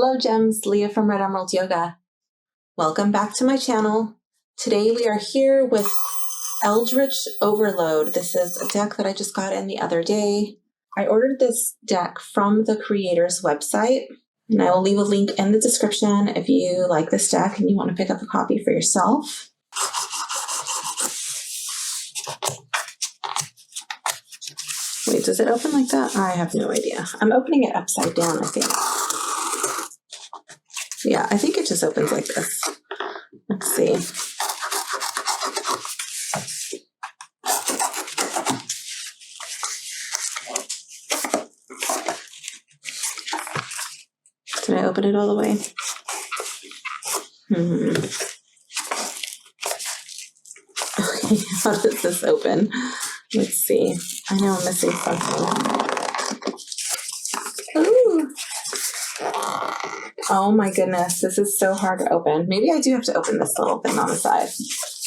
Hello Gems, Leah from Red Emerald Yoga. Welcome back to my channel. Today we are here with Eldritch Overload. This is a deck that I just got in the other day. I ordered this deck from the creator's website, and I will leave a link in the description if you like this deck and you want to pick up a copy for yourself. Wait, does it open like that? I have no idea. I'm opening it upside down, I think. Yeah, I think it just opens like this. Let's see. Did I open it all the way? Okay, how does this open? Let's see. I know I'm missing something. Ooh. Oh my goodness, this is so hard to open. Maybe I do have to open this little thing on the side.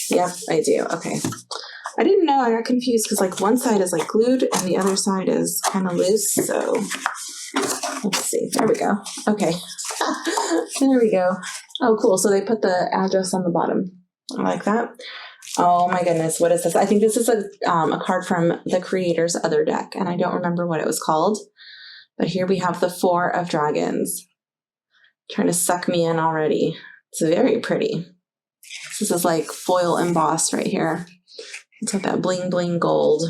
Yep, I do. Okay. I didn't know. I got confused because like one side is like glued and the other side is kind of loose. So let's see. There we go. Okay. There we go. Oh, cool. So they put the address on the bottom. I like that. Oh my goodness. What is this? I think this is a card from the creator's other deck, and I don't remember what it was called. But here we have the Four of Dragons. Trying to suck me in already. It's very pretty. This is like foil embossed right here. It's got that bling bling gold.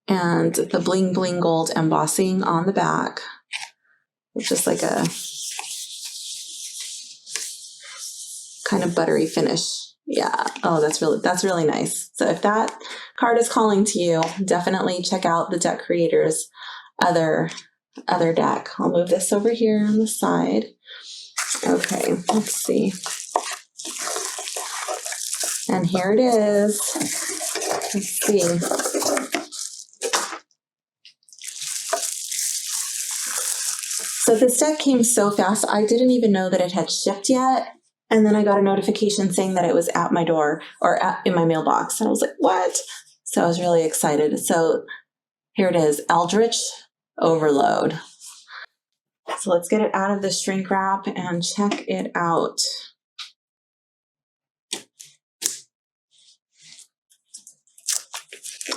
And the bling bling gold embossing on the back. It's just like a kind of buttery finish. Yeah. Oh, that's really nice. So if that card is calling to you, definitely check out the deck creator's other deck. I'll move this over here on the side. Okay, let's see. And here it is. Let's see. So this deck came so fast, I didn't even know that it had shipped yet. And then I got a notification saying that it was at my door or in my mailbox. And I was like, what? So I was really excited. So here it is, Eldritch Overload. So let's get it out of the shrink wrap and check it out.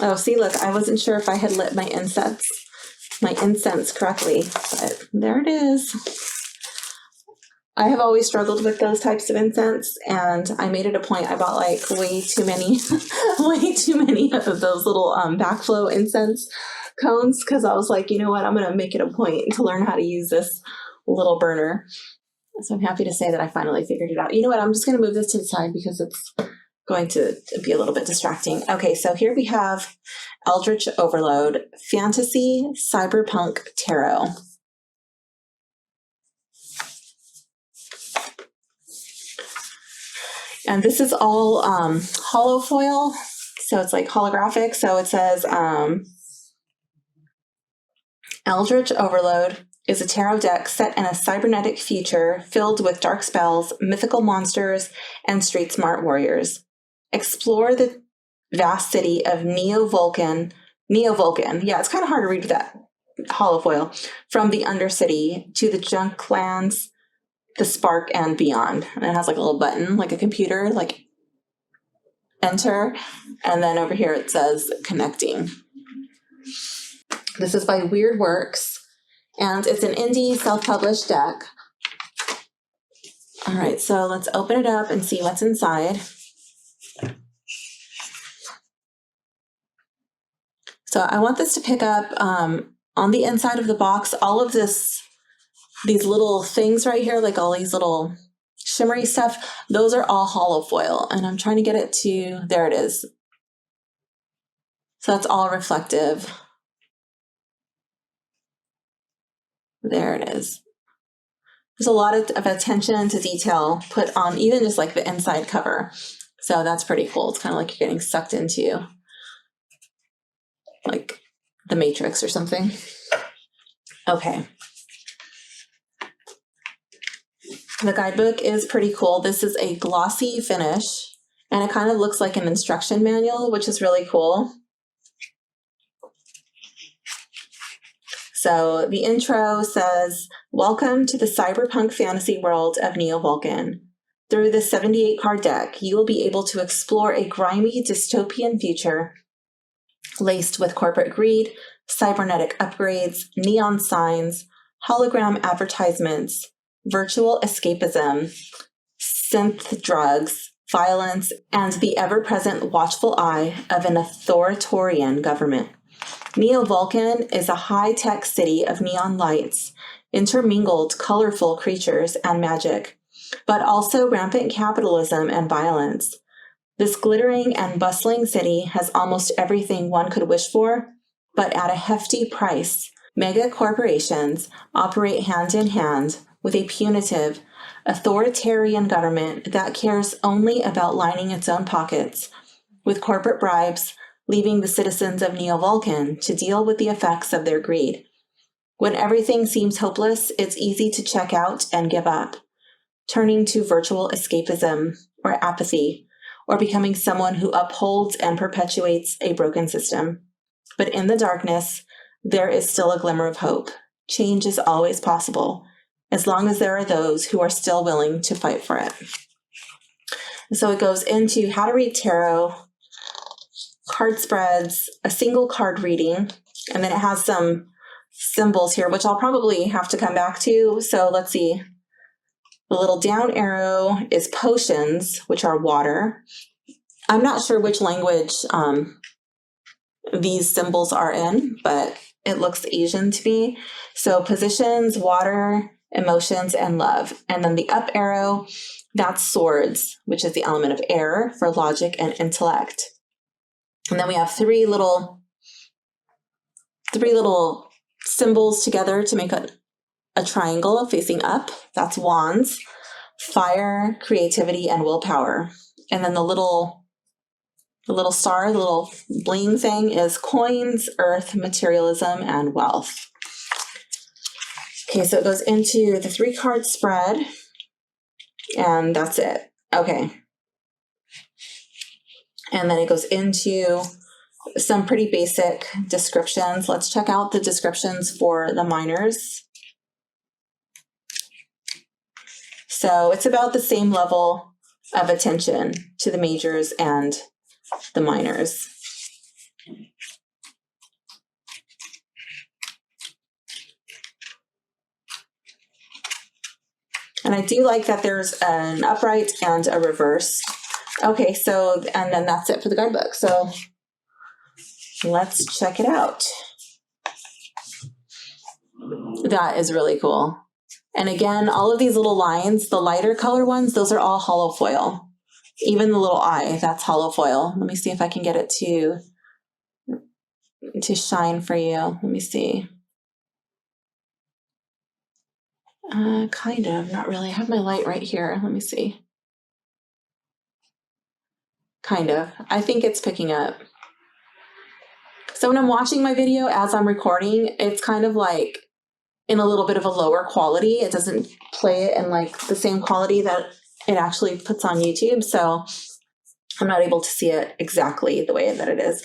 Oh, see, look, I wasn't sure if I had lit my incense correctly, but there it is. I have always struggled with those types of incense, and I made it a point. I bought like way too many of those little backflow incense cones because I was like, you know what, I'm going to make it a point to learn how to use this little burner. So I'm happy to say that I finally figured it out. You know what, I'm just going to move this to the side because it's going to be a little bit distracting. Okay, so here we have Eldritch Overload, Fantasy Cyberpunk Tarot. And this is all holofoil, so it's like holographic. So it says Eldritch Overload is a tarot deck set in a cybernetic future filled with dark spells, mythical monsters, and street smart warriors. Explore the vast city of Neo-Valkan. Yeah, it's kind of hard to read with that holofoil. From the Undercity to the Junklands, the Spark, and beyond. And it has like a little button, like a computer, like enter. And then over here it says connecting. This is by Weird Works, and it's an indie self-published deck. All right, so let's open it up and see what's inside. So I want this to pick up on the inside of the box, all of these little things right here, like all these little shimmery stuff, those are all holofoil. And I'm trying to get it to, there it is. So that's all reflective. There it is. There's a lot of attention to detail put on even just like the inside cover. So that's pretty cool. It's kind of like you're getting sucked into like the Matrix or something. Okay. The guidebook is pretty cool. This is a glossy finish, and it kind of looks like an instruction manual, which is really cool. So the intro says, welcome to the cyberpunk fantasy world of Neo-Valkan. Through the 78 card deck, you will be able to explore a grimy dystopian future laced with corporate greed, cybernetic upgrades, neon signs, hologram advertisements, virtual escapism, synth drugs, violence, and the ever-present watchful eye of an authoritarian government. Neo-Valkan is a high-tech city of neon lights, intermingled colorful creatures and magic, but also rampant capitalism and violence. This glittering and bustling city has almost everything one could wish for, but at a hefty price. Mega corporations operate hand in hand with a punitive, authoritarian government that cares only about lining its own pockets, with corporate bribes leaving the citizens of Neo-Valkan to deal with the effects of their greed. When everything seems hopeless, it's easy to check out and give up, turning to virtual escapism or apathy, or becoming someone who upholds and perpetuates a broken system. But in the darkness, there is still a glimmer of hope. Change is always possible, as long as there are those who are still willing to fight for it. So it goes into how to read tarot, card spreads, a single card reading, and then it has some symbols here, which I'll probably have to come back to. So let's see. The little down arrow is potions, which are water. I'm not sure which language these symbols are in, but it looks Asian to me. So positions, water, emotions, and love. And then the up arrow, that's swords, which is the element of air for logic and intellect. And then we have three little symbols together to make a triangle facing up. That's wands, fire, creativity, and willpower. And then the little star, the little bling thing is coins, earth, materialism, and wealth. Okay, so it goes into the 3-card spread, and that's it. Okay. And then it goes into some pretty basic descriptions. Let's check out the descriptions for the minors. So it's about the same level of attention to the majors and the minors. And I do like that there's an upright and a reverse. Okay, so, and then that's it for the guidebook. So let's check it out. That is really cool. And again, all of these little lines, the lighter color ones, those are all holofoil. Even the little eye, that's holofoil. Let me see if I can get it to shine for you. Let me see. Kind of, not really. I have my light right here. Let me see. Kind of. I think it's picking up. So when I'm watching my video as I'm recording, it's kind of like in a little bit of a lower quality. It doesn't play it in like the same quality that it actually puts on YouTube. So I'm not able to see it exactly the way that it is.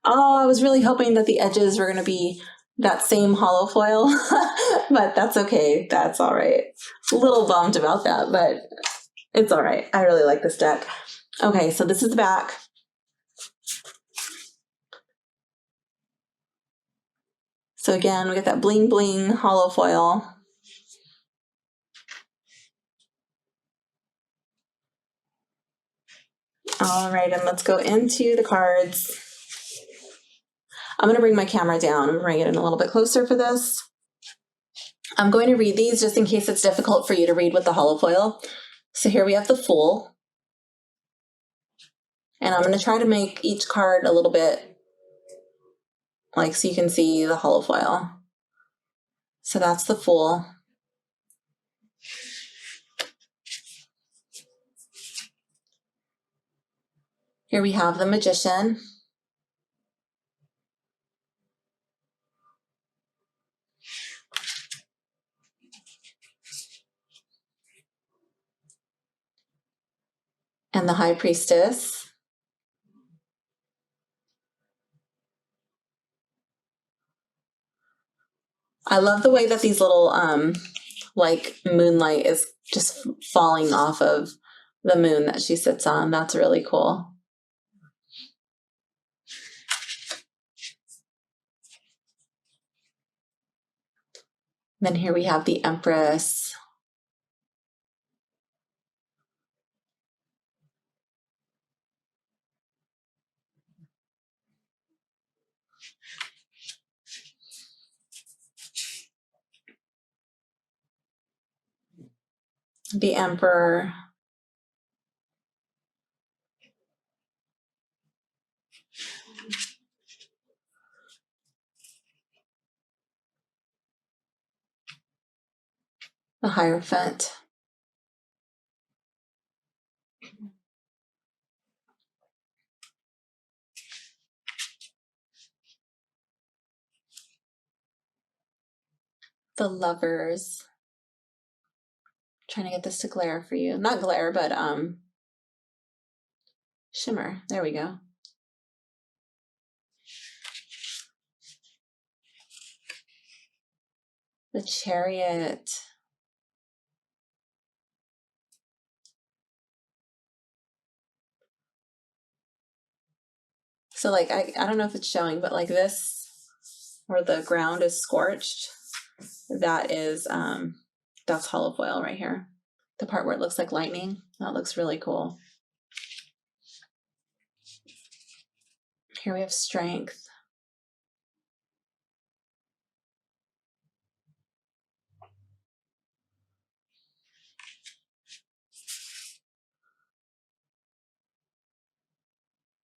Oh, I was really hoping that the edges were going to be that same holofoil, but that's okay. That's all right. A little bummed about that, but it's all right. I really like this deck. Okay, so this is the back. So again, we get that bling bling holofoil. All right, and let's go into the cards. I'm going to bring my camera down. I'm going to bring it in a little bit closer for this. I'm going to read these just in case it's difficult for you to read with the holofoil. So here we have the Fool. And I'm going to try to make each card a little bit like so you can see the holofoil. So that's the Fool. Here we have the Magician. And the High Priestess. I love the way that these little like moonlight is just falling off of the moon that she sits on. That's really cool. Then here we have the Empress. The Emperor. The Hierophant. The Lovers. Trying to get this to glare for you. Not glare, but shimmer. There we go. The Chariot. So like I don't know if it's showing, but like this where the ground is scorched, that is that's holofoil right here. The part where it looks like lightning. That looks really cool. Here we have Strength.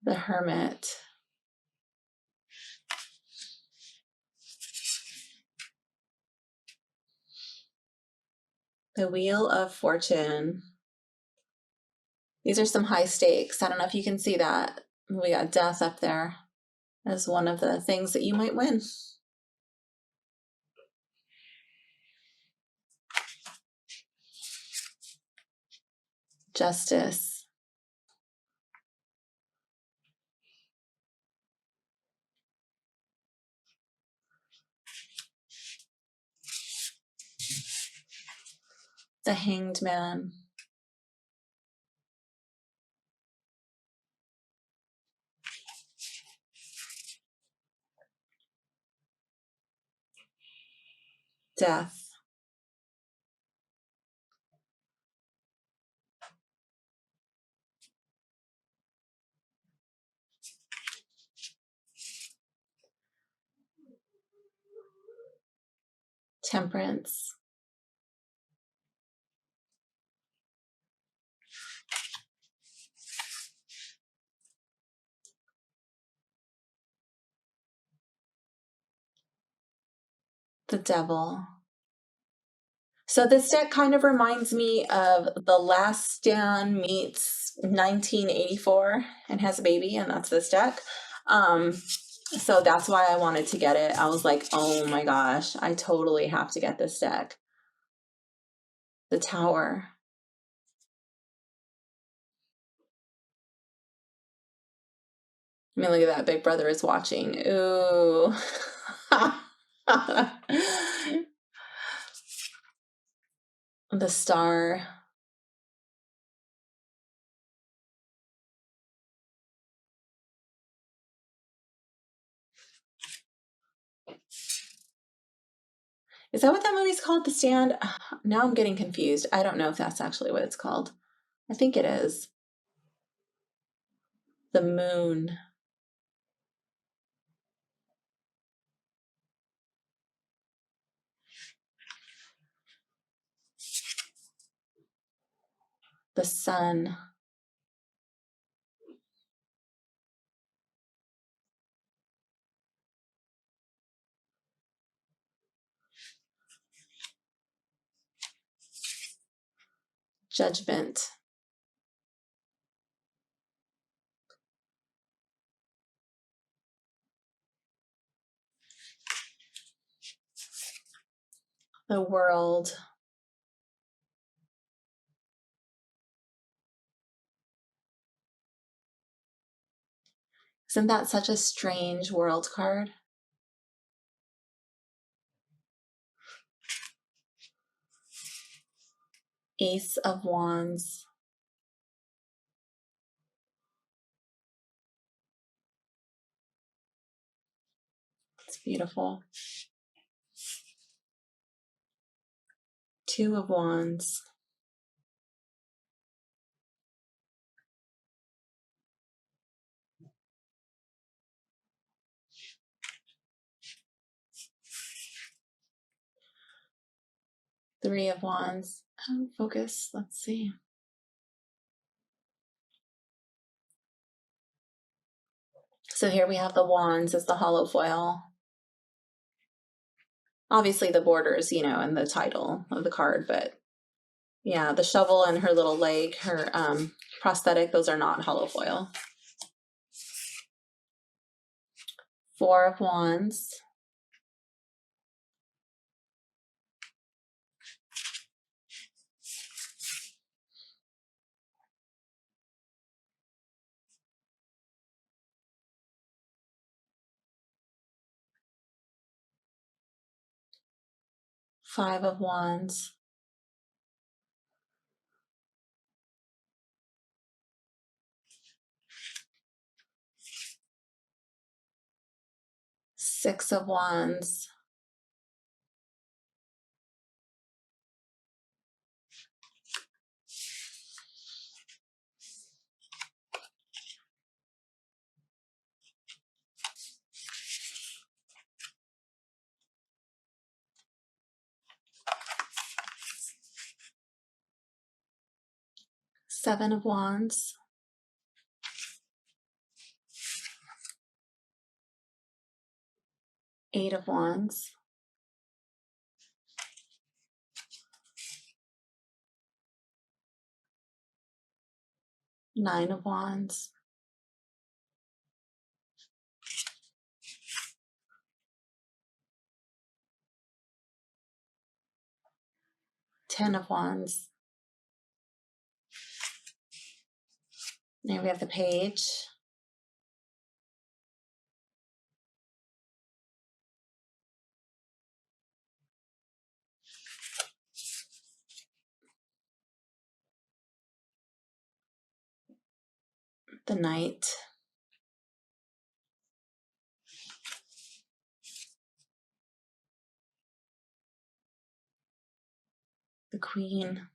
The Hermit. The Wheel of Fortune. These are some high stakes. I don't know if you can see that. We got Death up there as one of the things that you might win. Justice. The Hanged Man. Death. Temperance. The Devil. So this deck kind of reminds me of The Last Stand meets 1984 and has a baby, and that's this deck. So that's why I wanted to get it. I was like, oh my gosh, I totally have to get this deck. The Tower. I mean, look at that. Big Brother is watching. Ooh. The Star. Is that what that movie's called? The Stand? Now I'm getting confused. I don't know if that's actually what it's called. I think it is. The Moon. The Sun. Judgment. The World. Isn't that such a strange world card? Ace of Wands. It's beautiful. Two of Wands. Three of Wands. Oh, focus. Let's see. So here we have the Wands as the holofoil. Obviously the borders, you know, and the title of the card, but yeah, the shovel and her little leg, her prosthetic, those are not holofoil. Four of Wands. Five of Wands. Six of Wands. Seven of Wands. Eight of Wands. Nine of Wands. Ten of Wands. There we have the page. The Knight. The Queen.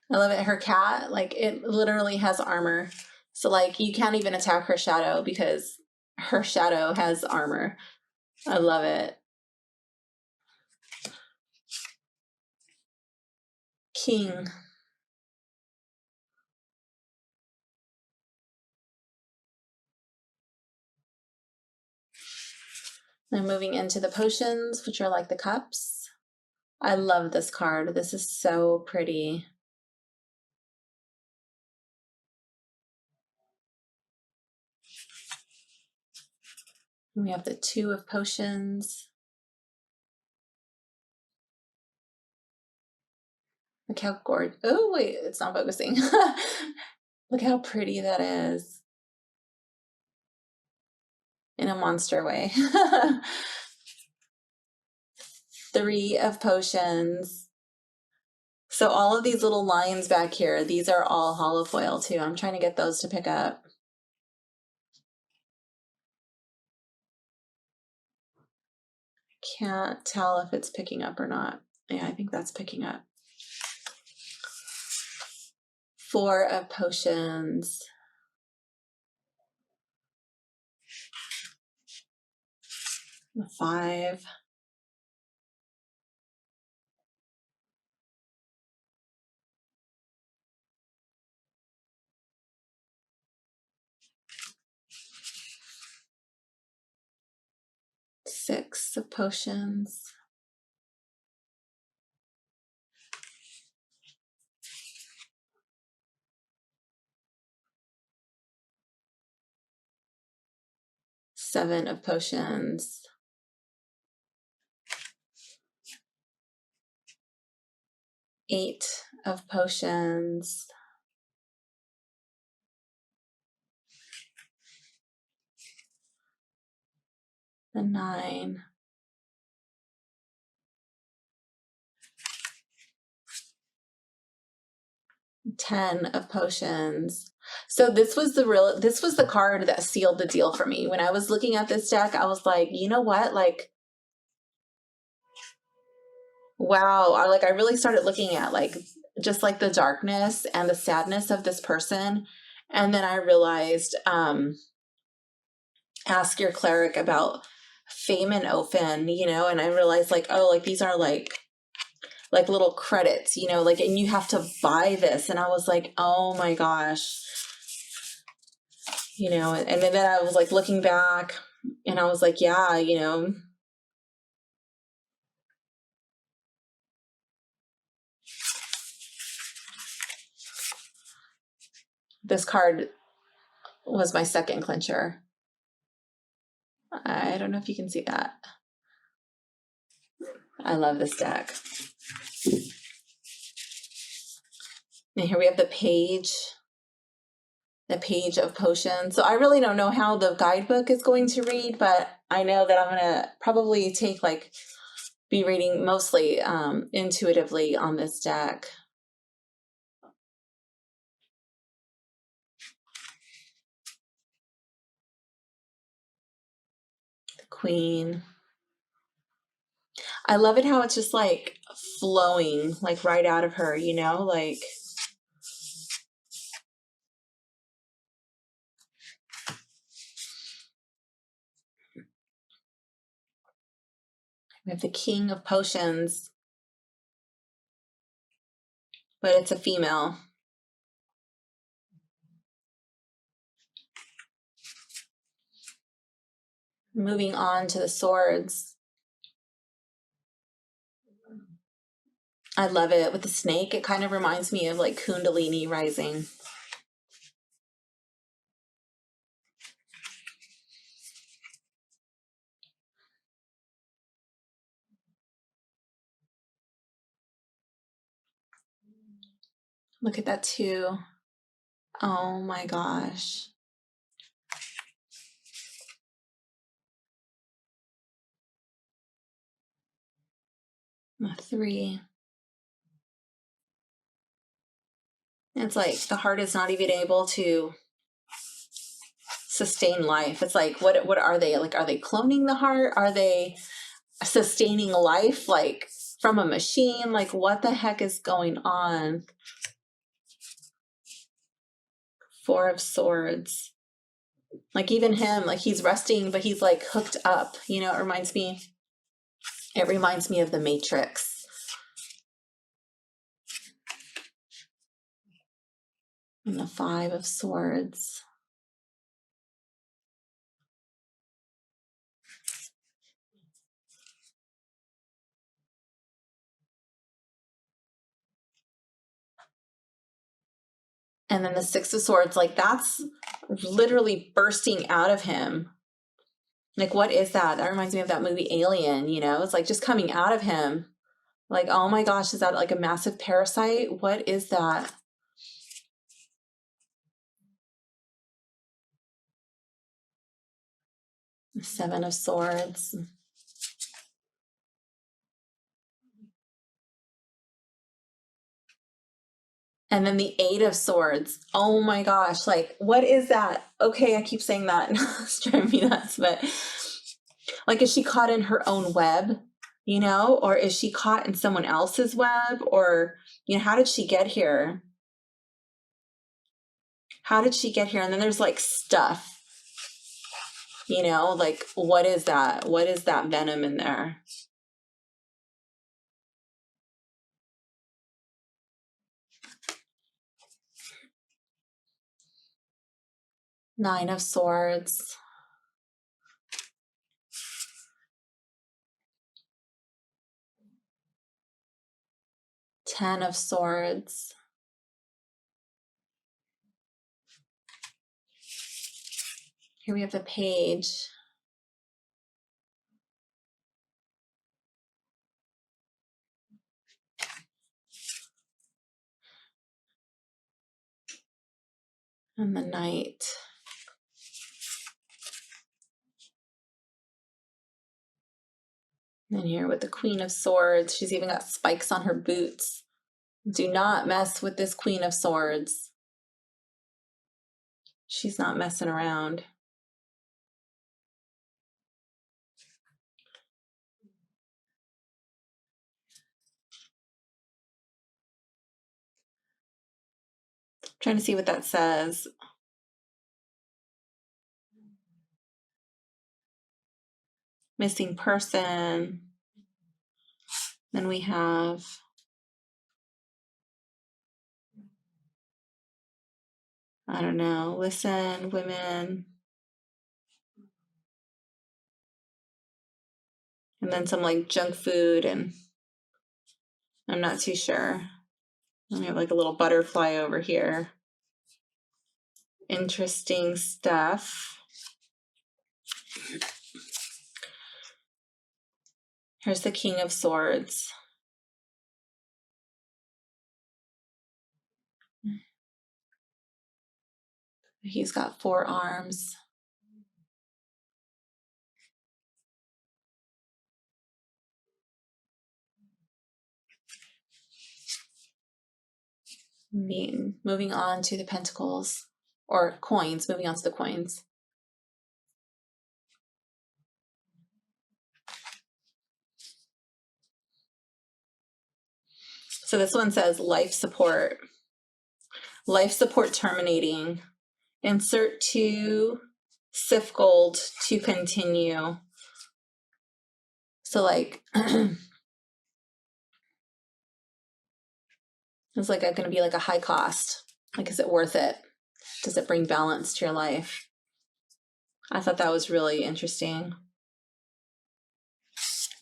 I love it. Her cat, like, it literally has armor. So, like, you can't even attack her shadow because her shadow has armor. I love it. King. Then moving into the potions, which are like the cups. I love this card. This is so pretty. We have the Two of Potions. Look how gorgeous. Oh, wait, it's not focusing. Look how pretty that is. In a monster way. Three of Potions. So all of these little lines back here, these are all holofoil too. I'm trying to get those to pick up. Can't tell if it's picking up or not. Yeah, I think that's picking up. Four of Potions. Five. Six of Potions. Seven of Potions. Eight of Potions. The nine. 10 of potions. So this was the card that sealed the deal for me. When I was looking at this deck, I was like, you know what? Like, wow. I really started looking at like just like the darkness and the sadness of this person. And then I realized, ask your cleric about fame and open, you know, and I realized like, oh, like these are like little credits, you know, like, and you have to buy this. And I was like, oh my gosh, you know, and then I was like looking back and I was like, yeah, you know, this card was my second clincher. I don't know if you can see that. I love this deck. And here we have the page of potions. So I really don't know how the guidebook is going to read, but I know that I'm going to probably be reading mostly intuitively on this deck. The Queen. I love it how it's just like flowing like right out of her, you know, like we have the King of Potions, but it's a female. Moving on to the swords. I love it with the snake. It kind of reminds me of like Kundalini rising. Look at that too. Oh my gosh. A 3. It's like the heart is not even able to sustain life. It's like, what are they? Like, are they cloning the heart? Are they sustaining life like from a machine? Like, what the heck is going on? 4 of Swords. Like, even him, like he's resting, but he's like hooked up. You know, it reminds me of the Matrix. And the 5 of Swords. And then the 6 of Swords, like that's literally bursting out of him. Like, what is that? That reminds me of that movie Alien, you know? It's like just coming out of him. Like, oh my gosh, is that like a massive parasite? What is that? The 7 of Swords. And then the 8 of Swords. Oh my gosh, like, what is that? Okay, I keep saying that. It's driving me nuts, but like, is she caught in her own web, you know? Or is she caught in someone else's web? Or, you know, how did she get here? How did she get here? And then there's like stuff, you know, like, what is that? What is that venom in there? Nine of Swords. Ten of Swords. Here we have the Page. And the Knight. And here with the Queen of Swords, she's even got spikes on her boots. Do not mess with this Queen of Swords. She's not messing around. Trying to see what that says. Missing person. Then we have I don't know, listen, women. And then some like junk food, and I'm not too sure. And we have like a little butterfly over here. Interesting stuff. Here's the King of Swords. He's got 4 arms. Moving on to the pentacles, or coins, moving on to the coins. So this one says life support. Life support terminating. Insert 2 Sif gold to continue. So like, it's like going to be like a high cost. Like, is it worth it? Does it bring balance to your life? I thought that was really interesting.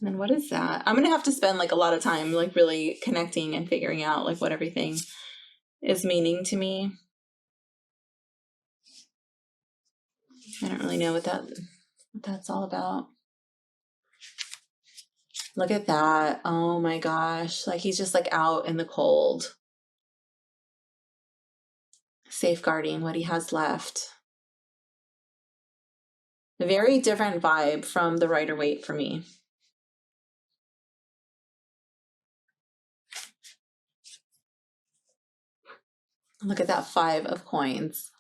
And then what is that? I'm going to have to spend like a lot of time like really connecting and figuring out like what everything is meaning to me. I don't really know what that's all about. Look at that. Oh my gosh. Like he's just like out in the cold, safeguarding what he has left. A very different vibe from the Rider-Waite for me. Look at that 5 of coins.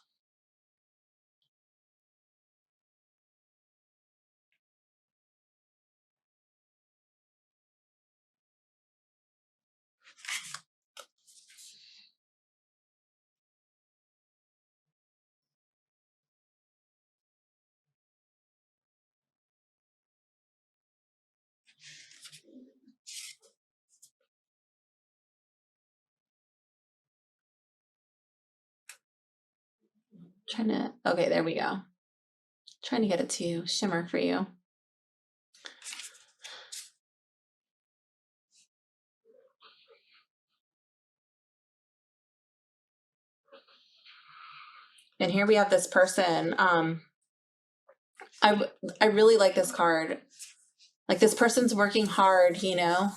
Okay, there we go. Trying to get it to shimmer for you. And here we have this person. I really like this card. Like this person's working hard, you know?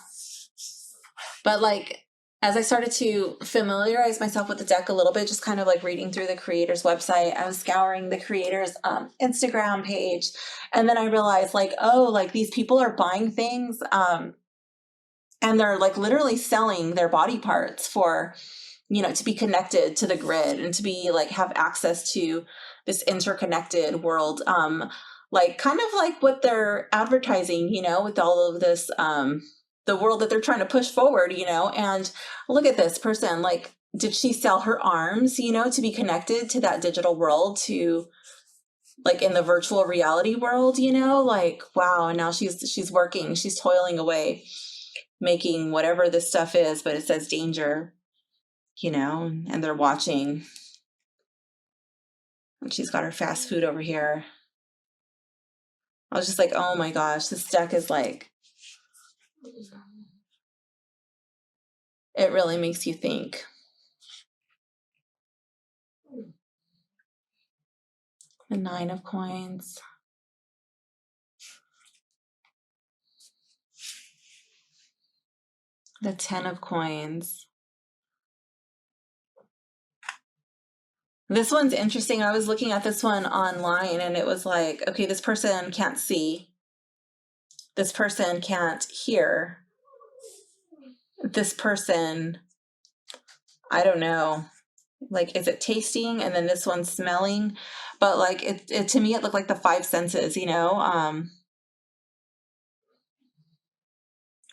But like, as I started to familiarize myself with the deck a little bit, just kind of like reading through the creator's website, I was scouring the creator's Instagram page. And then I realized like, oh, like these people are buying things and they're like literally selling their body parts for, you know, to be connected to the grid and to be like have access to this interconnected world. Like kind of like what they're advertising, you know, with all of this, the world that they're trying to push forward, you know. And look at this person, like, did she sell her arms, you know, to be connected to that digital world, to like in the virtual reality world, you know, like, wow. And now she's working, she's toiling away, making whatever this stuff is, but it says danger, you know, and they're watching. And she's got her fast food over here. I was just like, oh my gosh, this deck is like, it really makes you think. The 9 of coins. The 10 of coins. This one's interesting. I was looking at this one online and it was like, okay, this person can't see. This person can't hear. This person I don't know. Like, is it tasting and then this one's smelling? But like it to me it looked like the five senses, you know?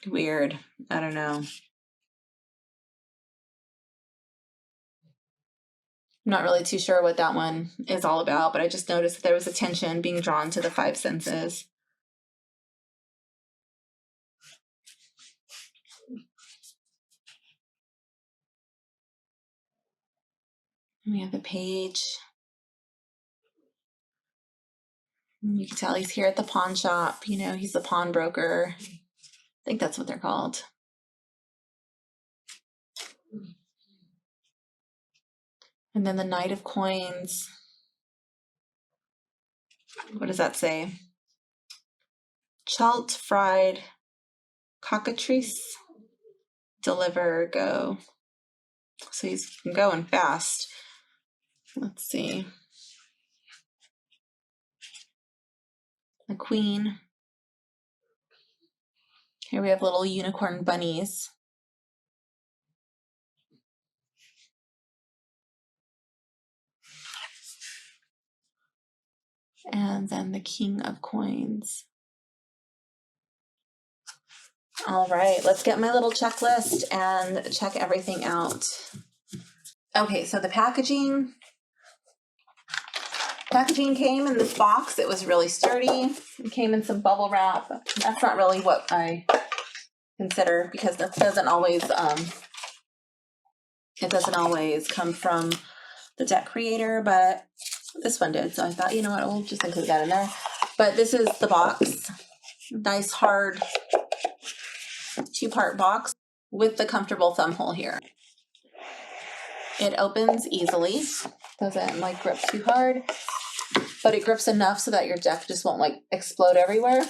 Weird. I don't know. I'm not really too sure what that one is all about, but I just noticed that there was attention being drawn to the five senses. We have the page. You can tell he's here at the pawn shop. You know, he's the pawnbroker. I think that's what they're called. And then the Knight of Coins. What does that say? Chalt, fried, cockatrice, deliver, go. So he's going fast. Let's see. The Queen. Here we have little unicorn bunnies. And then the King of Coins. All right, let's get my little checklist and check everything out. Okay, so the packaging came in this box. It was really sturdy. It came in some bubble wrap. That's not really what I consider, because that doesn't always it doesn't always come from the deck creator, but this one did. So I thought, you know what, we'll just include that in there. But this is the box. Nice hard 2-part box with the comfortable thumb hole here. It opens easily. Doesn't like grip too hard, but it grips enough so that your deck just won't like explode everywhere.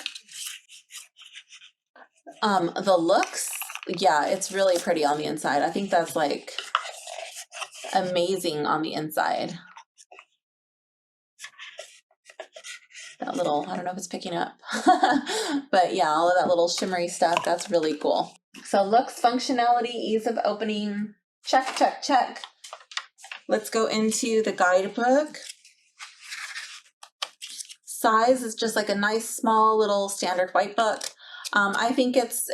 The looks, yeah, it's really pretty on the inside. I think that's like amazing on the inside. That little, I don't know if it's picking up, but yeah, all of that little shimmery stuff, that's really cool. So looks, functionality, ease of opening, check, check, check. Let's go into the guidebook. Size is just like a nice small little standard white book. I think it's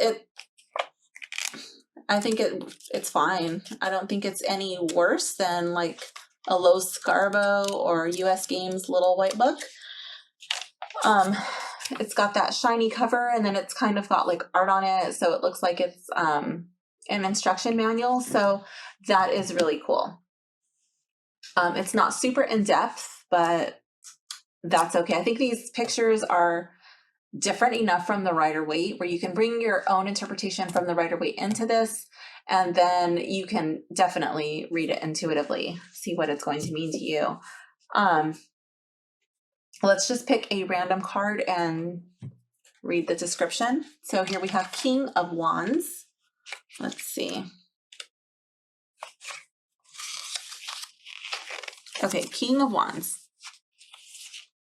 fine. I don't think it's any worse than like a Lowe's Scarbo or US Games little white book. It's got that shiny cover, and then it's kind of got like art on it, so it looks like it's an instruction manual. So that is really cool. It's not super in depth, but that's okay. I think these pictures are different enough from the Rider-Waite where you can bring your own interpretation from the Rider-Waite into this, and then you can definitely read it intuitively, see what it's going to mean to you. Let's just pick a random card and read the description. So here we have King of Wands. Let's see. Okay, King of Wands.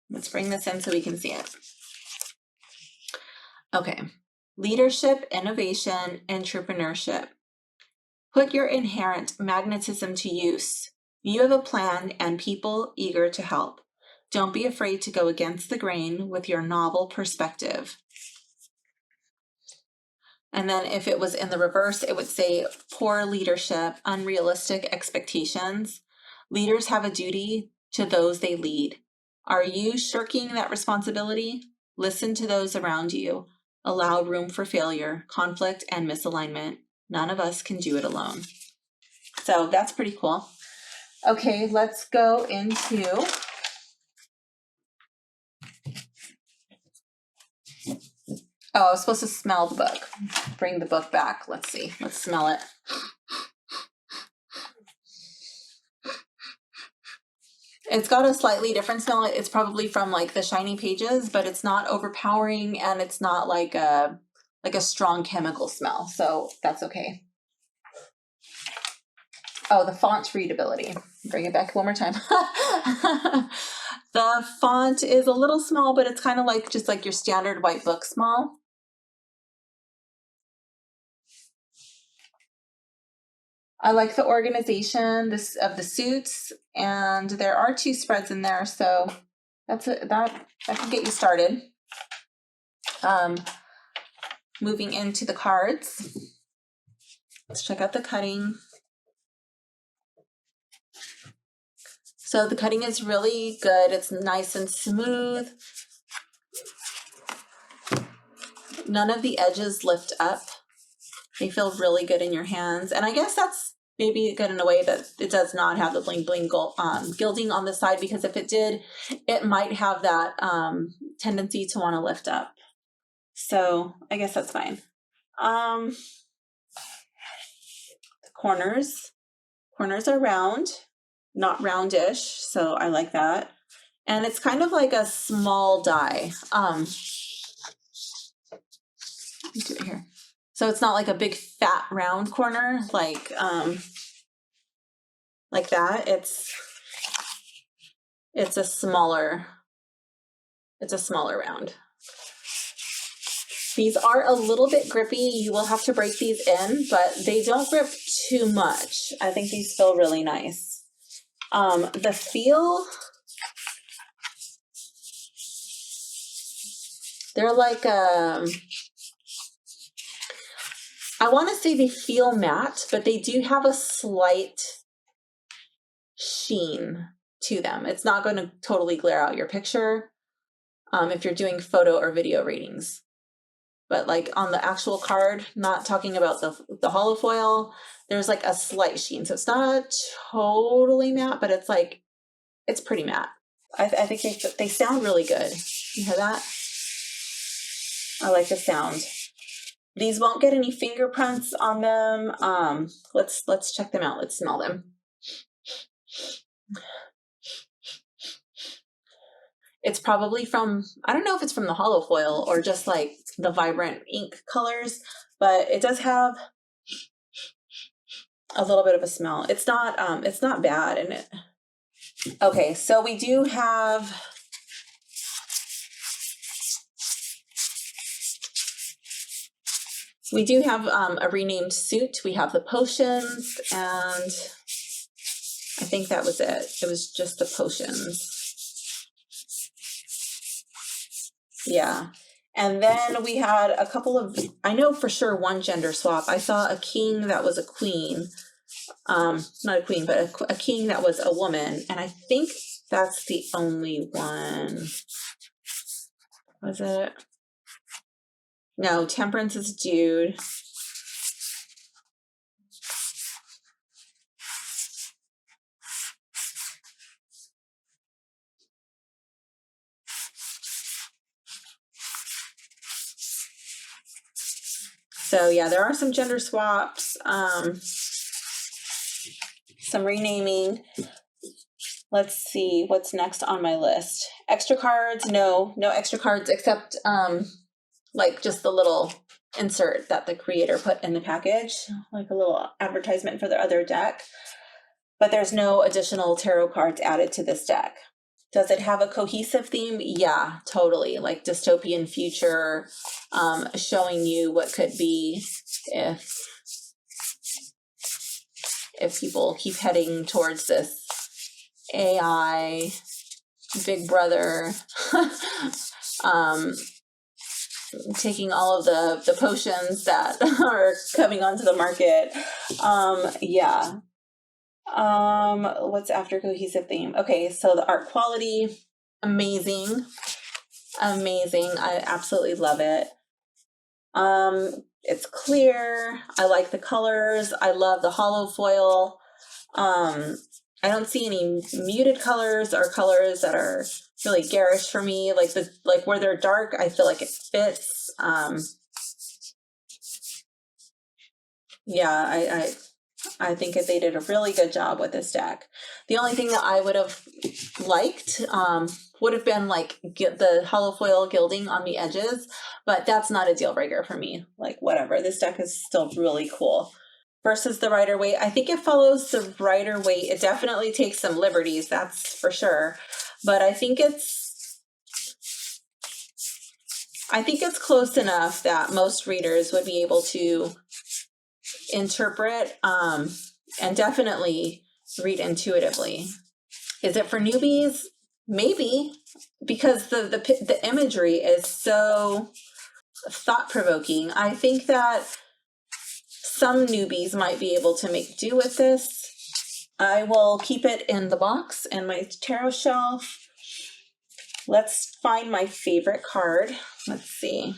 Let's bring this in so we can see it. Okay, leadership, innovation, entrepreneurship. Put your inherent magnetism to use. You have a plan and people eager to help. Don't be afraid to go against the grain with your novel perspective. And then if it was in the reverse, it would say poor leadership, unrealistic expectations. Leaders have a duty to those they lead. Are you shirking that responsibility? Listen to those around you. Allow room for failure, conflict, and misalignment. None of us can do it alone. So that's pretty cool. Okay, let's go into I was supposed to smell the book. Bring the book back. Let's see. Let's smell it. It's got a slightly different smell. It's probably from like the shiny pages, but it's not overpowering, and it's not like a strong chemical smell. So that's okay. Oh, the font readability. Bring it back one more time. The font is a little small, but it's kind of like just like your standard white book small. I like the organization of the suits, and there are 2 spreads in there, so that can get you started. Moving into the cards, let's check out the cutting. So the cutting is really good. It's nice and smooth. None of the edges lift up. They feel really good in your hands. And I guess that's maybe good in a way that it does not have the bling bling gilding on the side, because if it did, it might have that tendency to want to lift up. So I guess that's fine. The corners are round, not roundish, so I like that. And it's kind of like a small die. Let me do it here. So it's not like a big fat round corner like that. It's a smaller round. These are a little bit grippy. You will have to break these in, but they don't grip too much. I think these feel really nice. The feel, they're like, I want to say they feel matte, but they do have a slight sheen to them. It's not going to totally glare out your picture if you're doing photo or video readings. But like on the actual card, not talking about the holofoil, there's like a slight sheen. So it's not totally matte, but it's like, it's pretty matte. I think they sound really good. You hear that? I like the sound. These won't get any fingerprints on them. Let's check them out. Let's smell them. It's probably from, I don't know if it's from the holofoil or just like the vibrant ink colors, but it does have a little bit of a smell. It's not bad in it. Okay, so we do have a renamed suit. We have the potions, and I think that was it. It was just the potions. Yeah. And then we had a couple of, I know for sure one gender swap. I saw a king that was a queen. Not a queen, but a king that was a woman. And I think that's the only one. Was it? No, Temperance is dude. So yeah, there are some gender swaps, some renaming. Let's see what's next on my list. Extra cards, no extra cards except like just the little insert that the creator put in the package, like a little advertisement for their other deck. But there's no additional tarot cards added to this deck. Does it have a cohesive theme? Yeah, totally. Like dystopian future, showing you what could be if people keep heading towards this AI, Big Brother, taking all of the potions that are coming onto the market. Yeah. What's after cohesive theme? Okay, so the art quality, amazing. I absolutely love it. It's clear. I like the colors. I love the holofoil. I don't see any muted colors or colors that are really garish for me. Like where they're dark, I feel like it fits. Yeah, I think that they did a really good job with this deck. The only thing that I would have liked would have been like the holofoil gilding on the edges, but that's not a deal breaker for me. Like whatever, this deck is still really cool. Versus the Rider-Waite, I think it follows the Rider-Waite. It definitely takes some liberties, that's for sure. But I think it's close enough that most readers would be able to interpret and definitely read intuitively. Is it for newbies? Maybe, because the imagery is so thought-provoking. I think that some newbies might be able to make do with this. I will keep it in the box and my tarot shelf. Let's find my favorite card. Let's see.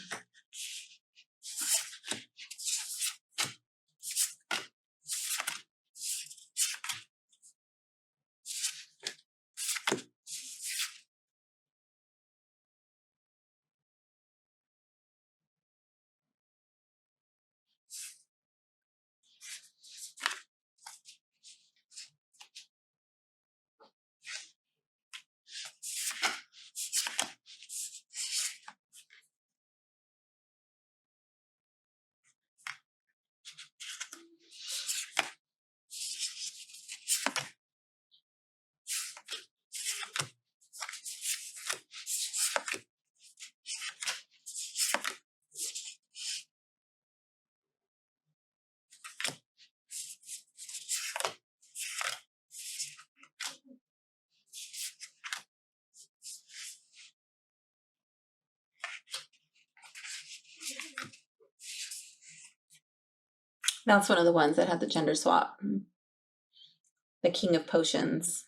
That's one of the ones that had the gender swap. The King of Potions.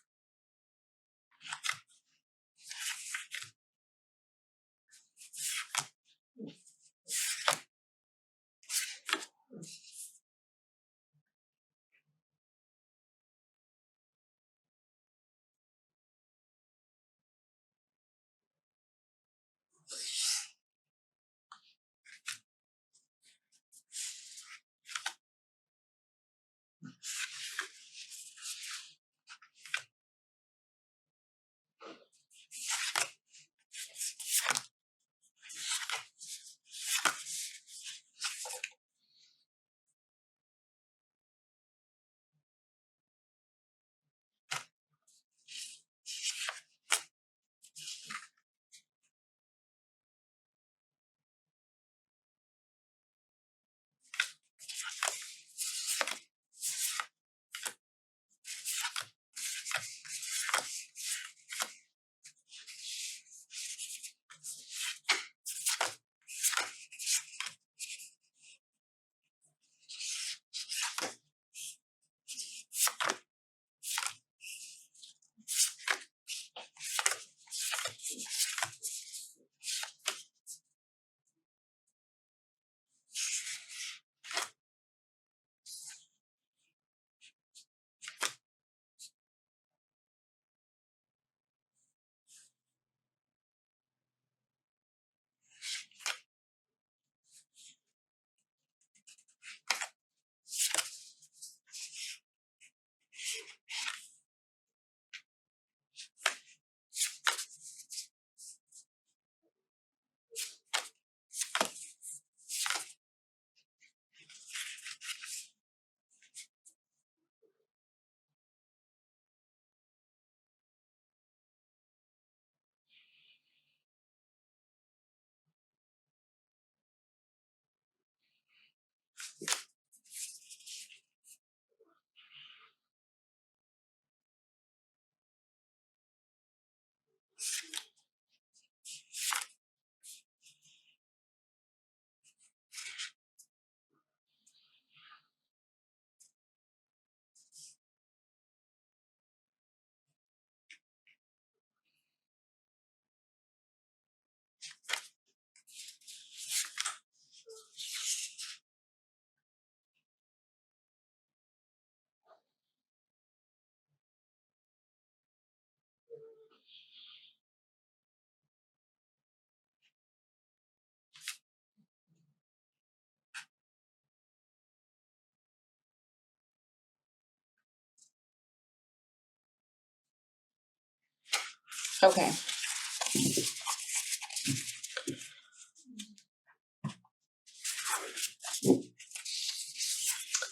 Okay.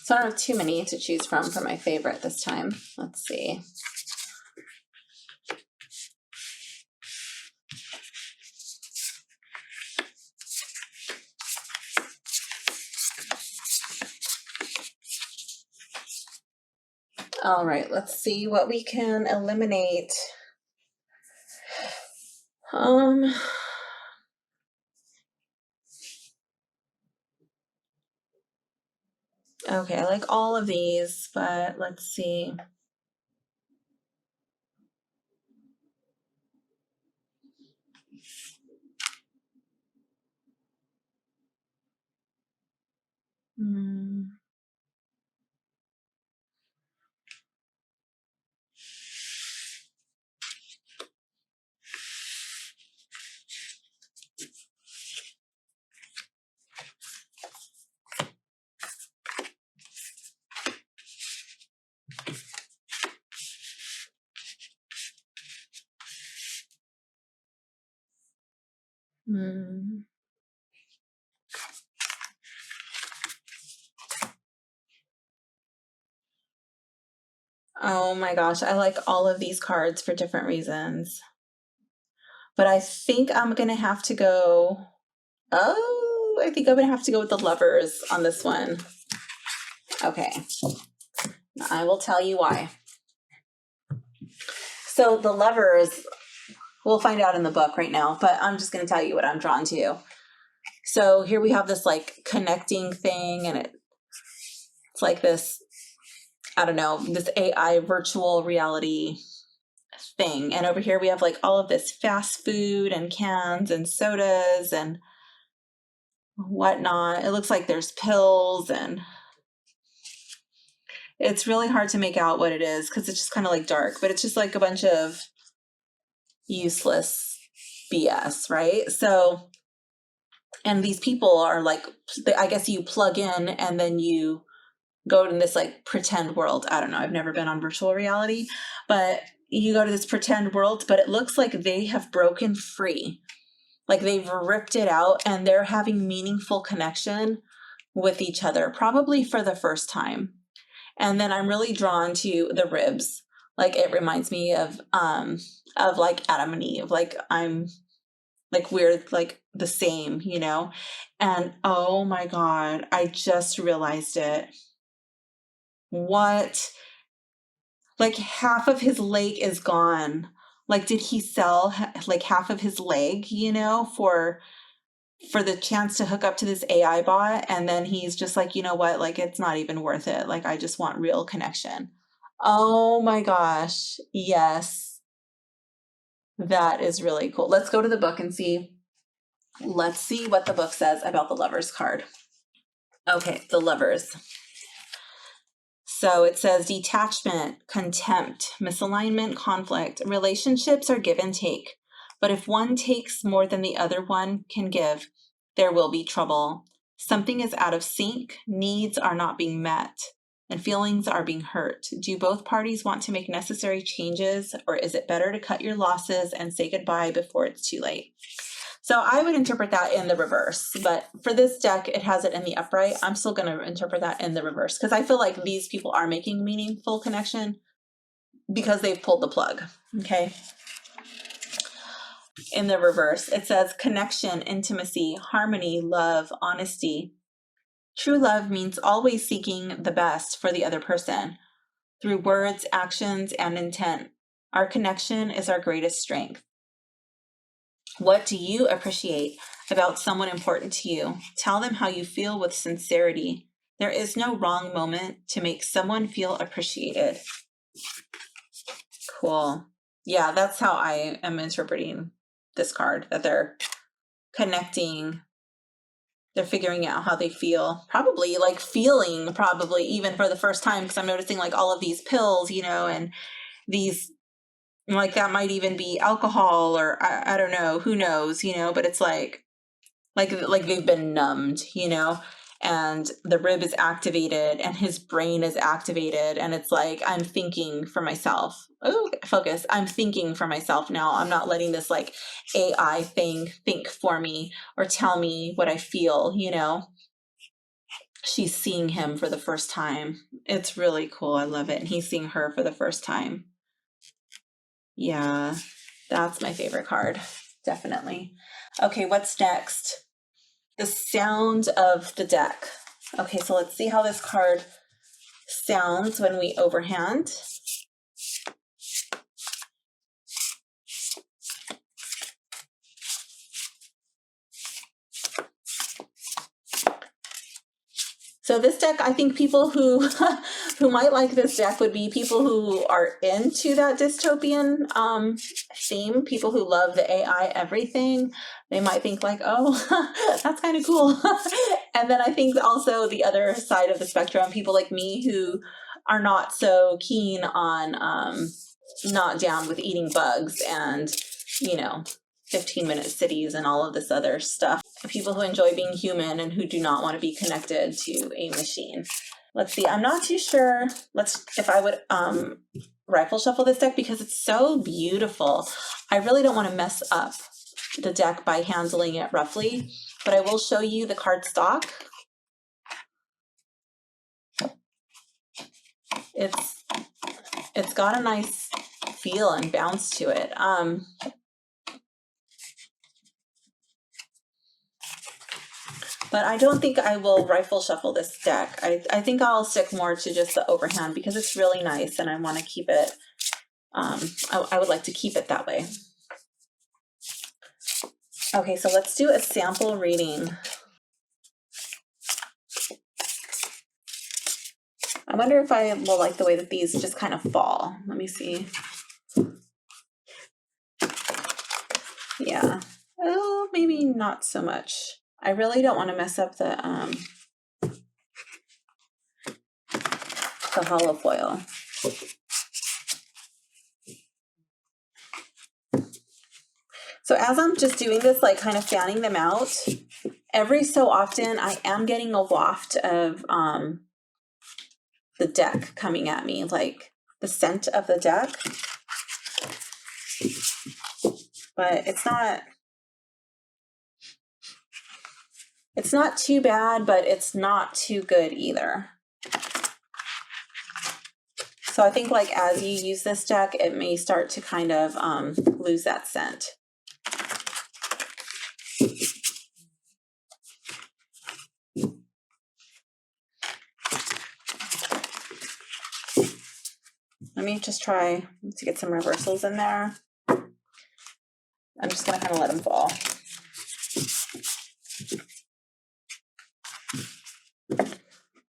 So I don't have too many to choose from for my favorite this time. Let's see. All right, let's see what we can eliminate. Okay, I like all of these, but let's see. Hmm. Hmm. Oh my gosh, I like all of these cards for different reasons. But I think I'm gonna have to go. Oh, I think I'm gonna have to go with the lovers on this one. Okay, I will tell you why. So the lovers, we'll find out in the book right now, but I'm just gonna tell you what I'm drawn to. So here we have this like connecting thing, and it's like this, I don't know, this AI virtual reality thing. And over here we have like all of this fast food and cans and sodas and whatnot. It looks like there's pills, and it's really hard to make out what it is because it's just kind of like dark, but it's just like a bunch of useless BS, right? So, and these people are like, I guess you plug in and then you go in this like pretend world. I don't know. I've never been on virtual reality, but you go to this pretend world, but it looks like they have broken free. Like they've ripped it out and they're having meaningful connection with each other, probably for the first time. And then I'm really drawn to the ribs. Like it reminds me of like Adam and Eve. Like I'm like we're like the same, you know? And oh my God, I just realized it. What? Like half of his leg is gone. Like did he sell like half of his leg, you know, for the chance to hook up to this AI bot, and then he's just like, you know what, like it's not even worth it. Like I just want real connection. Oh my gosh. Yes. That is really cool. Let's go to the book and see. Let's see what the book says about the lovers card. Okay, the lovers. So it says detachment, contempt, misalignment, conflict. Relationships are give and take. But if one takes more than the other one can give, there will be trouble. Something is out of sync, needs are not being met, and feelings are being hurt. Do both parties want to make necessary changes, or is it better to cut your losses and say goodbye before it's too late? So I would interpret that in the reverse, but for this deck, it has it in the upright. I'm still going to interpret that in the reverse because I feel like these people are making meaningful connection because they've pulled the plug. Okay. In the reverse, it says connection, intimacy, harmony, love, honesty. True love means always seeking the best for the other person through words, actions, and intent. Our connection is our greatest strength. What do you appreciate about someone important to you? Tell them how you feel with sincerity. There is no wrong moment to make someone feel appreciated. Cool. Yeah, that's how I am interpreting this card, that they're connecting, they're figuring out how they feel, probably like feeling probably even for the first time, because I'm noticing like all of these pills, you know, and these, like that might even be alcohol, or I don't know, who knows, you know, but it's like they've been numbed, you know, and the rib is activated and his brain is activated, and it's like I'm thinking for myself. Oh, focus. I'm thinking for myself now. I'm not letting this like AI thing think for me or tell me what I feel, you know. She's seeing him for the first time. It's really cool. I love it. And he's seeing her for the first time. Yeah, that's my favorite card. Definitely. Okay, what's next? The sound of the deck. Okay, so let's see how this card sounds when we overhand. So this deck, I think people who who might like this deck would be people who are into that dystopian theme, people who love the AI everything. They might think like, oh, that's kind of cool. And then I think also the other side of the spectrum, people like me who are not so keen on, not down with eating bugs and, you know, 15-minute cities and all of this other stuff. People who enjoy being human and who do not want to be connected to a machine. Let's see, I'm not too sure if I would rifle shuffle this deck because it's so beautiful. I really don't want to mess up the deck by handling it roughly, but I will show you the card stock. It's got a nice feel and bounce to it. But I don't think I will rifle shuffle this deck. I think I'll stick more to just the overhand because it's really nice and I want to keep it, I would like to keep it that way. Okay, so let's do a sample reading. I wonder if I will like the way that these just kind of fall. Let me see. Yeah, oh, maybe not so much. I really don't want to mess up the holofoil. So as I'm just doing this, like kind of fanning them out, every so often I am getting a waft of the deck coming at me, like the scent of the deck. But it's not too bad, but it's not too good either. So I think like as you use this deck, it may start to kind of lose that scent. Let me just try to get some reversals in there. I'm just gonna kind of let them fall.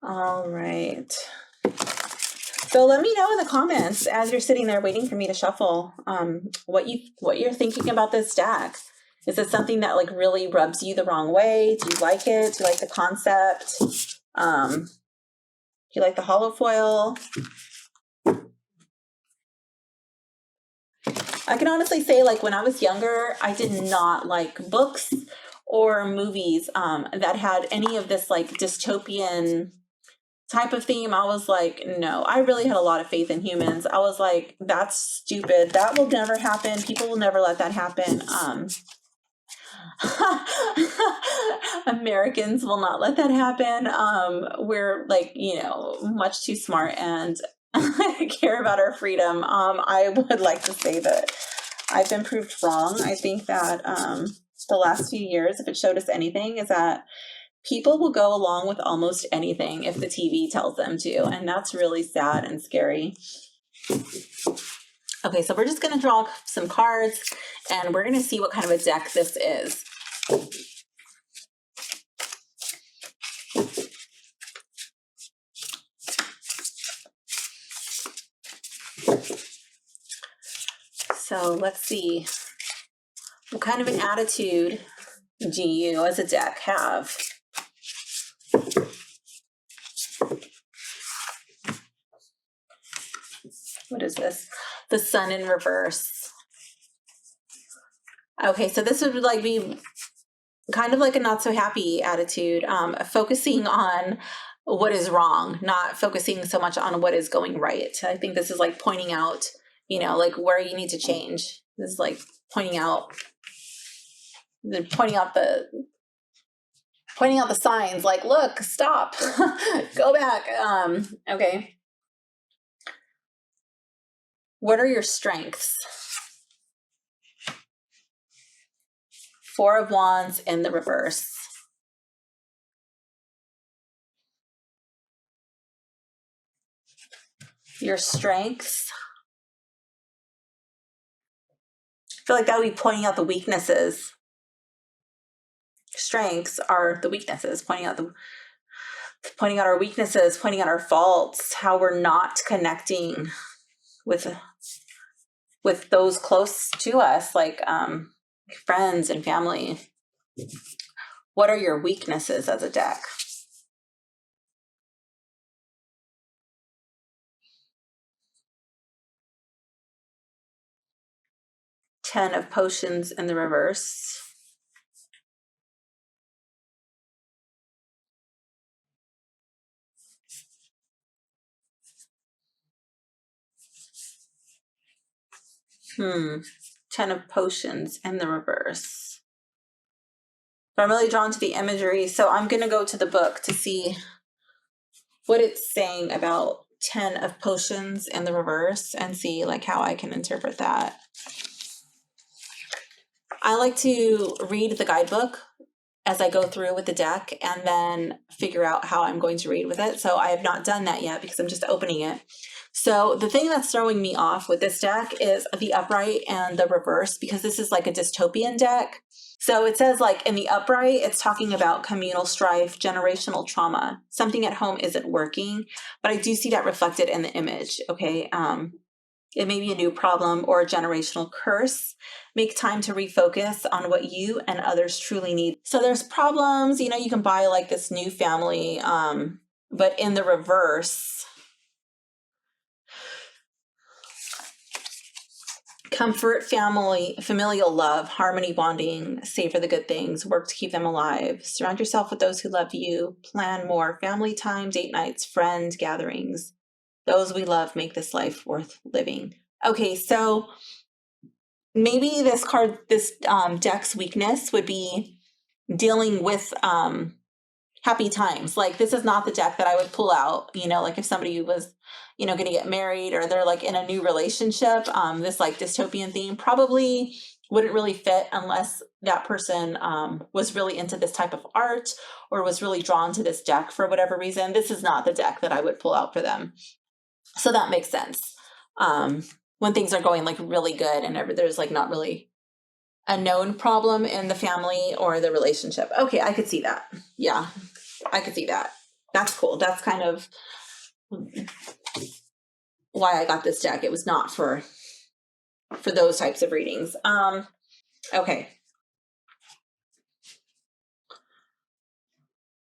All right. So let me know in the comments as you're sitting there waiting for me to shuffle, what you're thinking about this deck. Is it something that like really rubs you the wrong way? Do you like it? Do you like the concept? Do you like the holofoil? I can honestly say, like, when I was younger, I did not like books or movies that had any of this like dystopian type of theme. I was like, no, I really had a lot of faith in humans. I was like, that's stupid. That will never happen. People will never let that happen. Americans will not let that happen. We're like, you know, much too smart and care about our freedom. I would like to say that I've been proved wrong. I think that the last few years, if it showed us anything, is that people will go along with almost anything if the TV tells them to, and that's really sad and scary. Okay, so we're just going to draw some cards, and we're going to see what kind of a deck this is. So let's see. What kind of an attitude do you as a deck have? What is this? The Sun in reverse. Okay, so this would like be kind of like a not so happy attitude, focusing on what is wrong, not focusing so much on what is going right. I think this is like pointing out, you know, like where you need to change. This is like pointing out the signs, like, look, stop, go back. Okay. What are your strengths? 4 of Wands in the reverse. Your strengths. I feel like that would be pointing out the weaknesses. Strengths are the weaknesses, pointing out our weaknesses, pointing out our faults, how we're not connecting with those close to us, like friends and family. What are your weaknesses as a deck? Ten of Potions in the reverse. Ten of Potions in the reverse. But I'm really drawn to the imagery, so I'm going to go to the book to see what it's saying about 10 of Potions in the reverse and see like how I can interpret that. I like to read the guidebook as I go through with the deck and then figure out how I'm going to read with it. So I have not done that yet because I'm just opening it. So the thing that's throwing me off with this deck is the upright and the reverse, because this is like a dystopian deck. So it says like in the upright, it's talking about communal strife, generational trauma. Something at home isn't working, but I do see that reflected in the image. Okay. It may be a new problem or a generational curse. Make time to refocus on what you and others truly need. So there's problems, you can buy like this new family, but in the reverse, comfort, family, familial love, harmony, bonding, savor the good things, work to keep them alive. Surround yourself with those who love you. Plan more family time, date nights, friend gatherings. Those we love make this life worth living. Okay, so maybe this deck's weakness would be dealing with happy times. Like this is not the deck that I would pull out, like if somebody was, going to get married or they're like in a new relationship, this like dystopian theme probably wouldn't really fit unless that person was really into this type of art or was really drawn to this deck for whatever reason. This is not the deck that I would pull out for them. So that makes sense. When things are going like really good and there's like not really a known problem in the family or the relationship. Okay, I could see that. Yeah, I could see that. That's cool. That's kind of why I got this deck. It was not for those types of readings. Okay.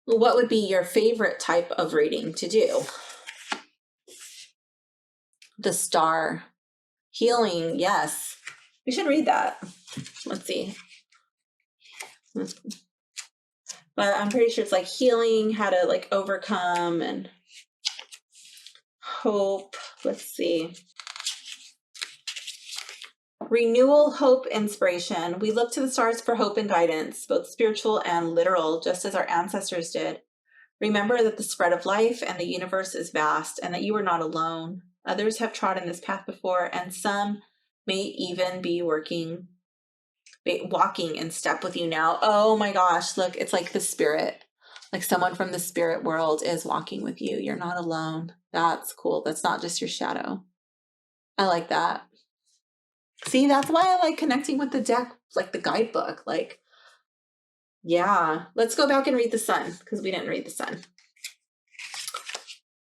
What would be your favorite type of reading to do? The Star. Healing, yes. We should read that. Let's see. But I'm pretty sure it's like healing, how to like overcome and hope. Let's see. Renewal, hope, inspiration. We look to the stars for hope and guidance, both spiritual and literal, just as our ancestors did. Remember that the spread of life and the universe is vast and that you are not alone. Others have trodden this path before, and some may even be walking in step with you now. Oh my gosh, look, it's like the spirit. Like someone from the spirit world is walking with you. You're not alone. That's cool. That's not just your shadow. I like that. See, that's why I like connecting with the deck, like the guidebook. Like, yeah. Let's go back and read the sun, because we didn't read the sun.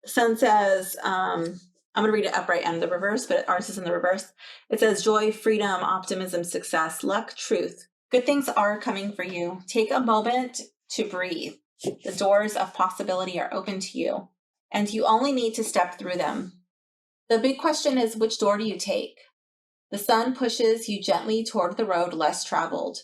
The sun says, I'm going to read it upright and the reverse, but ours is in the reverse. It says joy, freedom, optimism, success, luck, truth. Good things are coming for you. Take a moment to breathe. The doors of possibility are open to you, and you only need to step through them. The big question is, which door do you take? The sun pushes you gently toward the road less traveled.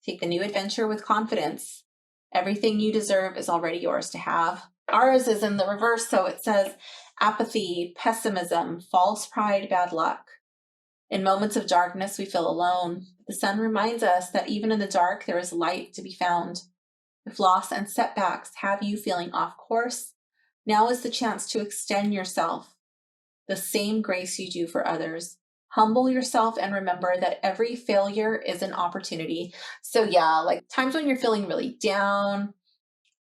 Take the new adventure with confidence. Everything you deserve is already yours to have. Ours is in the reverse, so it says apathy, pessimism, false pride, bad luck. In moments of darkness, we feel alone. The sun reminds us that even in the dark, there is light to be found. If loss and setbacks have you feeling off course, now is the chance to extend yourself, the same grace you do for others. Humble yourself and remember that every failure is an opportunity. So yeah, like times when you're feeling really down,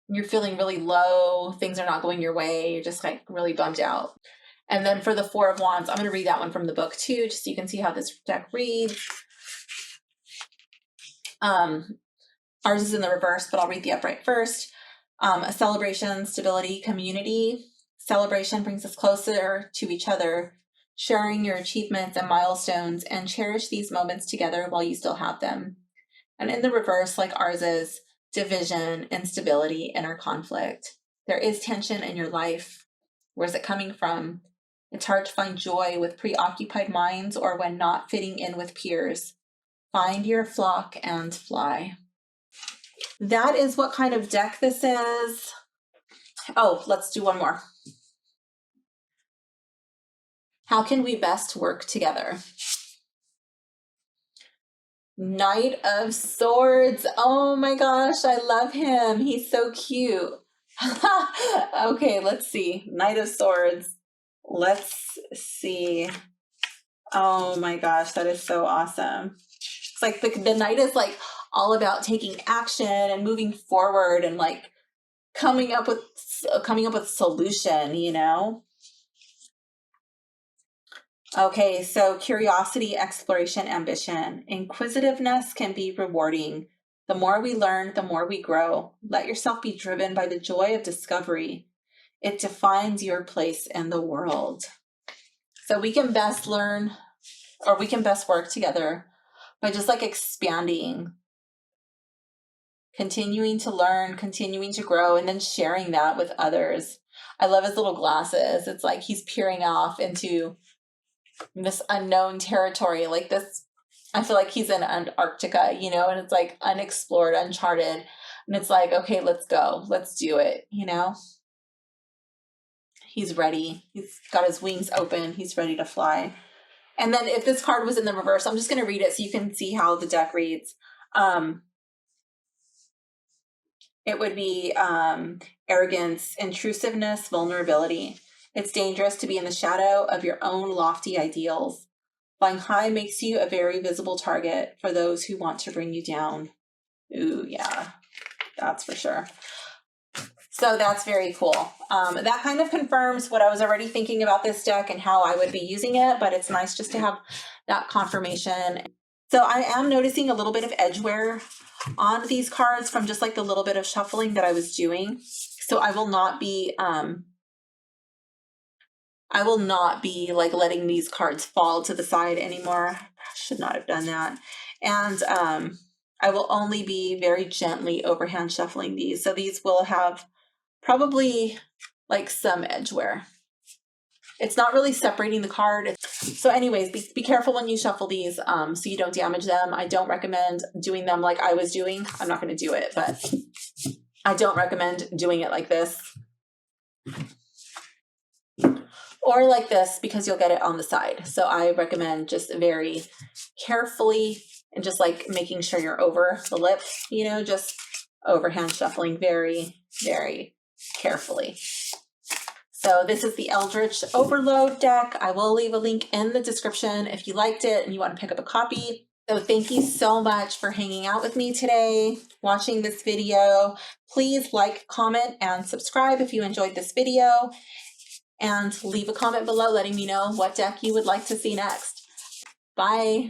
you're feeling really low, things are not going your way, you're just like really bummed out. And then for the Four of Wands, I'm going to read that one from the book too, just so you can see how this deck reads. Ours is in the reverse, but I'll read the upright first. A celebration, stability, community. Celebration brings us closer to each other, sharing your achievements and milestones, and cherish these moments together while you still have them. And in the reverse, like ours is, division, instability, inner conflict. There is tension in your life. Where's it coming from? It's hard to find joy with preoccupied minds or when not fitting in with peers. Find your flock and fly. That is what kind of deck this is. Oh, let's do one more. How can we best work together? Knight of Swords. Oh my gosh, I love him. He's so cute. Okay, let's see. Knight of Swords. Let's see. Oh my gosh, that is so awesome. It's like the knight is like all about taking action and moving forward and like coming up with solution, you know? Okay, so curiosity, exploration, ambition. Inquisitiveness can be rewarding. The more we learn, the more we grow. Let yourself be driven by the joy of discovery. It defines your place in the world. So we can best learn, or we can best work together by just like expanding, continuing to learn, continuing to grow, and then sharing that with others. I love his little glasses. It's like he's peering off into this unknown territory, like this. I feel like he's in Antarctica, you know, and it's like unexplored, uncharted. And it's like, okay, let's go. Let's do it, you know? He's ready. He's got his wings open. He's ready to fly. And then if this card was in the reverse, I'm just going to read it so you can see how the deck reads. It would be arrogance, intrusiveness, vulnerability. It's dangerous to be in the shadow of your own lofty ideals. Flying high makes you a very visible target for those who want to bring you down. Ooh, yeah, that's for sure. So that's very cool. That kind of confirms what I was already thinking about this deck and how I would be using it, but it's nice just to have that confirmation. So I am noticing a little bit of edge wear on these cards from just like the little bit of shuffling that I was doing. So I will not be like letting these cards fall to the side anymore. I should not have done that. And I will only be very gently overhand shuffling these. So these will have probably like some edge wear. It's not really separating the card. So anyways, be careful when you shuffle these so you don't damage them. I don't recommend doing them like I was doing. I'm not going to do it, but I don't recommend doing it like this. Or like this, because you'll get it on the side. So I recommend just very carefully and just like making sure you're over the lip, you know, just overhand shuffling very, very carefully. So this is the Eldritch Overload deck. I will leave a link in the description if you liked it and you want to pick up a copy. So thank you so much for hanging out with me today, watching this video. Please like, comment, and subscribe if you enjoyed this video. And leave a comment below letting me know what deck you would like to see next. Bye.